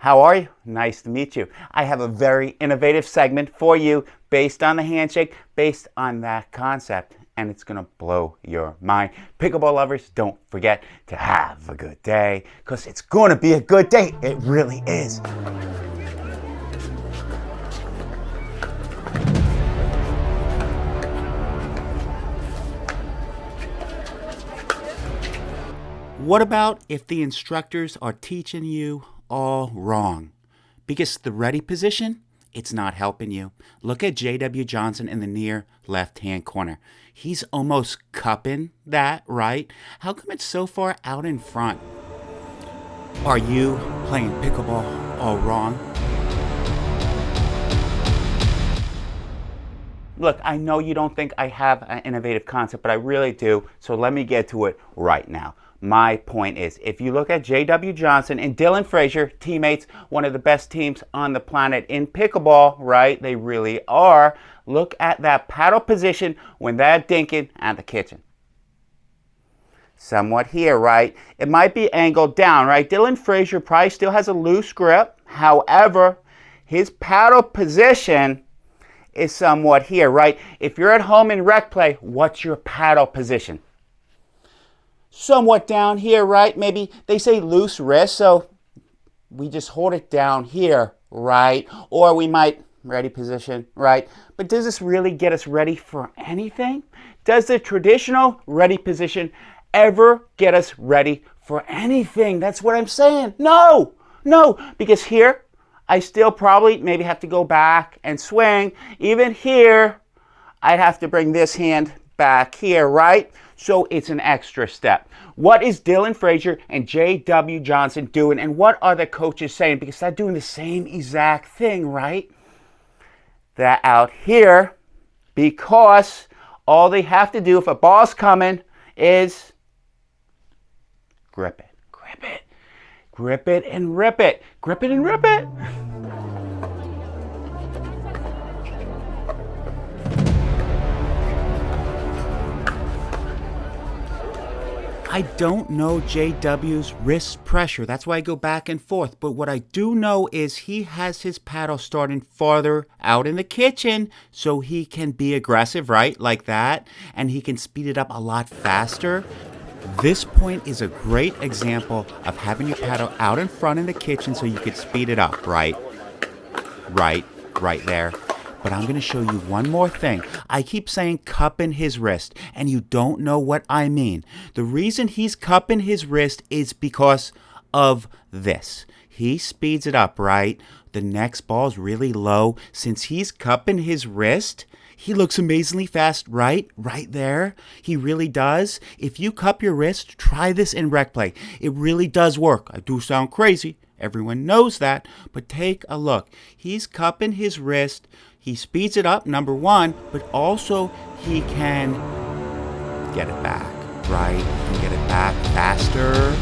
How are you? Nice to meet you. I have a very innovative segment for you based on the handshake, based on that concept, and it's going to blow your mind. Pickleball lovers, don't forget to have a good day, because it's going to be a good day. It really is. What about if the instructors are teaching you all wrong? Because the ready position, it's not helping you. Look at J.W. Johnson in the near left-hand corner. He's almost cupping that, right? How come it's so far out in front? Are you playing pickleball all wrong? Look, I know you don't think I have an innovative concept, but I really do, so let me get to it right now. My point is, if you look at J.W. Johnson and Dylan Frazier, teammates, one of the best teams on the planet in pickleball, right? They really are. Look at that paddle position when they're dinking at the kitchen. Somewhat here, right? It might be angled down, right? Dylan Frazier probably still has a loose grip. However, his paddle position is somewhat here, right? If you're at home in rec play, what's your paddle position? Somewhat down here, right? Maybe they say loose wrist, so we just hold it down here, right? Or we might, ready position, right? But does this really get us ready for anything? Does the traditional ready position ever get us ready for anything? That's what I'm saying. No, because here, I still probably maybe have to go back and swing. Even here, I'd have to bring this hand back here, right? So it's an extra step. What is Dylan Frazier and J.W. Johnson doing, and what are the coaches saying? Because they're doing the same exact thing, right? They're out here because all they have to do if a ball's coming is grip it, grip it, grip it and rip it, grip it and rip it. I don't know JW's wrist pressure. That's why I go back and forth. But what I do know is he has his paddle starting farther out in the kitchen so he can be aggressive, right? Like that. And he can speed it up a lot faster. This point is a great example of having your paddle out in front in the kitchen so you could speed it up, right? Right there. But I'm going to show you one more thing. I keep saying cupping his wrist, and you don't know what I mean. The reason he's cupping his wrist is because of this. He speeds it up, right? The next ball's really low. Since he's cupping his wrist, he looks amazingly fast, right? Right there. He really does. If you cup your wrist, try this in rec play. It really does work. I do sound crazy. Everyone knows that. But take a look. He's cupping his wrist. He speeds it up, number one, but also he can get it back, right? He can get it back faster,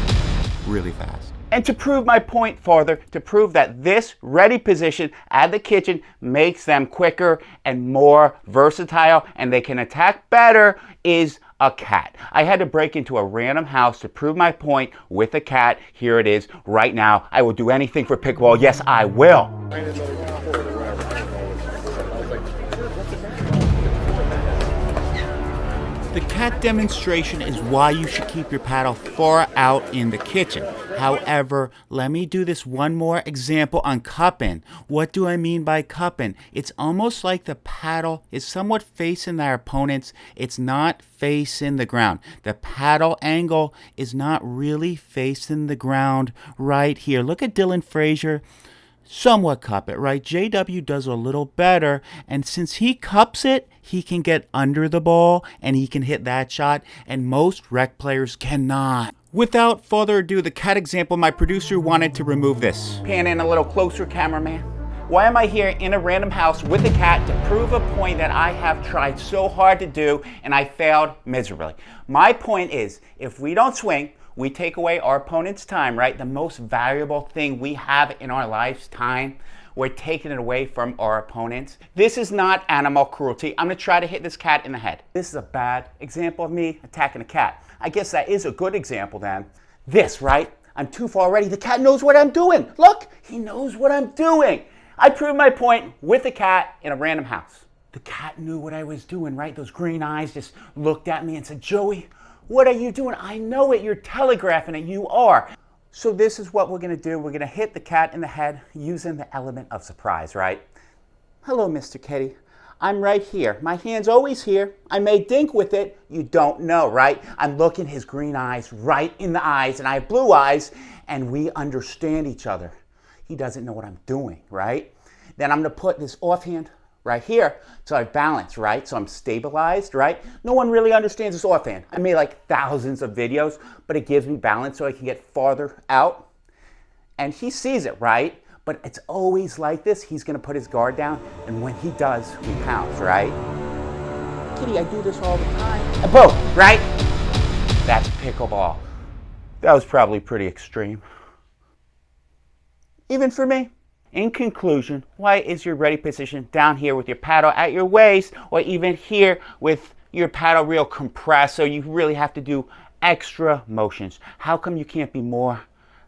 really fast. And to prove my point further, to prove that this ready position at the kitchen makes them quicker and more versatile and they can attack better is a cat. I had to break into a random house to prove my point with a cat. Here it is right now. I will do anything for pickleball. Yes, I will. The cat demonstration is why you should keep your paddle far out in the kitchen. However, let me do this one more example on cupping. What do I mean by cupping? It's almost like the paddle is somewhat facing their opponents. It's not facing the ground. The paddle angle is not really facing the ground right here. Look at Dylan Frazier. Somewhat cup it, right? JW does a little better, and since he cups it, he can get under the ball and he can hit that shot, and most rec players cannot. Without further ado, the cat example, my producer wanted to remove this. Pan in a little closer, cameraman. Why am I here in a random house with a cat to prove a point that I have tried so hard to do and I failed miserably? My point is, if we don't swing, we take away our opponent's time, right? The most valuable thing we have in our lives, time. We're taking it away from our opponents. This is not animal cruelty. I'm gonna try to hit this cat in the head. This is a bad example of me attacking a cat. I guess that is a good example then. This, right? I'm too far already. The cat knows what I'm doing. Look, he knows what I'm doing. I proved my point with the cat in a random house. The cat knew what I was doing, right? Those green eyes just looked at me and said, Joey, what are you doing? I know it. You're telegraphing it. You are. So this is what we're going to do. We're going to hit the cat in the head using the element of surprise, right? Hello, Mr. Kitty. I'm right here. My hand's always here. I may dink with it. You don't know, right? I'm looking his green eyes right in the eyes, and I have blue eyes, and we understand each other. He doesn't know what I'm doing, right? Then I'm going to put this offhand right here, so I balance, right? So I'm stabilized, right? No one really understands this offhand. I made like thousands of videos, but it gives me balance so I can get farther out. And he sees it, right? But it's always like this. He's going to put his guard down, and when he does, we pounce, right? Kitty, I do this all the time. And boom, right? That's pickleball. That was probably pretty extreme. Even for me. In conclusion, why is your ready position down here with your paddle at your waist, or even here with your paddle real compressed, so you really have to do extra motions? How come you can't be more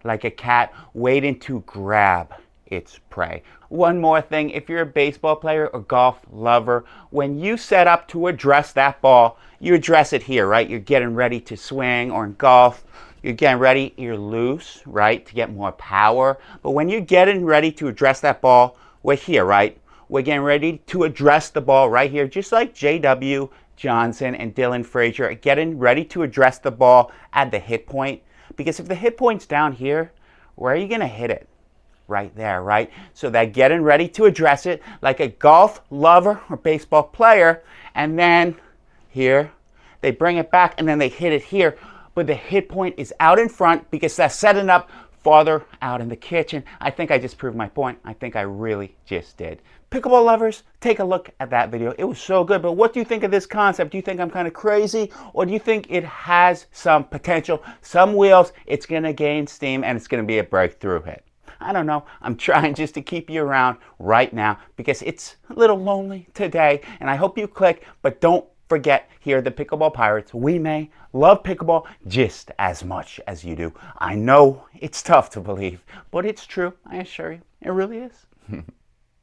like a cat waiting to grab its prey? One more thing, if you're a baseball player or golf lover, when you set up to address that ball, you address it here, right? You're getting ready to swing, or in golf, you're getting ready, you're loose, right, to get more power. But when you're getting ready to address that ball, we're here, right? We're getting ready to address the ball right here, just like J.W. Johnson and Dylan Frazier are getting ready to address the ball at the hit point. Because if the hit point's down here, where are you going to hit it? Right there, right? So they're getting ready to address it like a golf lover or baseball player. And then here, they bring it back and then they hit it here. But the hit point is out in front because they're setting up farther out in the kitchen. I think I just proved my point. I think I really just did. Pickleball lovers, take a look at that video. It was so good. But what do you think of this concept? Do you think I'm kind of crazy? Or do you think it has some potential, some wheels? It's going to gain steam and it's going to be a breakthrough hit. I don't know. I'm trying just to keep you around right now because it's a little lonely today. And I hope you click, but don't forget, here at the Pickleball Pirates, we may love pickleball just as much as you do. I know it's tough to believe, but it's true. I assure you, it really is.